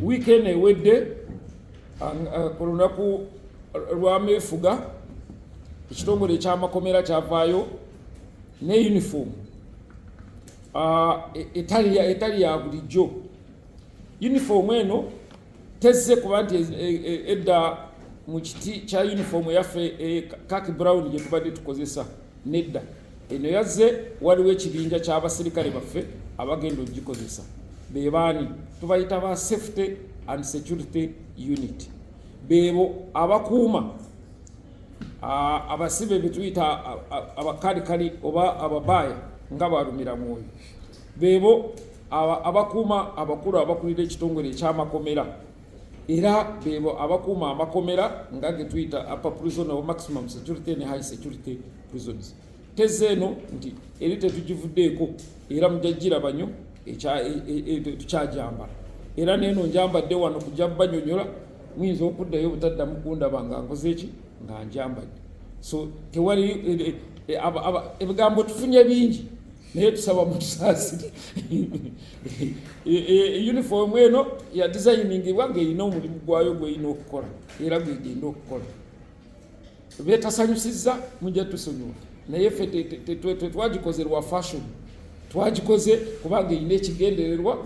weekend ewedde ku lunaku lw'ameefuga ekitongole eky'amakomera kyavaayo ne uniform etali ya bulijjo. Uniform eno tezze kuba nti edda mu kiti kya uniform yaffe kaki brown gye tubadde tukozesa, nedda eno yazze waliwo ekibinja ky'abasirikale baffe abagenda ogikozesa. Be baani tubayita ba safety and security unit, beebo abakuuma abasibe betuyita abakalikali oba ababaaya nga balumira mwoyo, beebo abakuuma abakulu abakulira ekitongole eky'amakomera, era beebo abakuuma amakomera nga getuyita upper prison oba maximum security ne high security prisons. Tezze eno nti eri tetugivuddeeko era mujajjira banyo tukyajambala, era neeno njambadde wano kujja banyonyola, muyinza okuddayo butaddamu kundaba nga nkoze eki nga njambadde. So tewali ebigambo tufunye bingi naye tusaba mutusaasire. Uniform eno ya designingibwa ng'erina omulimu gwayo gw'erina okukola era gwegenda okukola. Beetasanyusizza mujja tusonyiwa, naye ffe tetwagikozerwa fashion, twagikoze kubanga erina ekigendererwa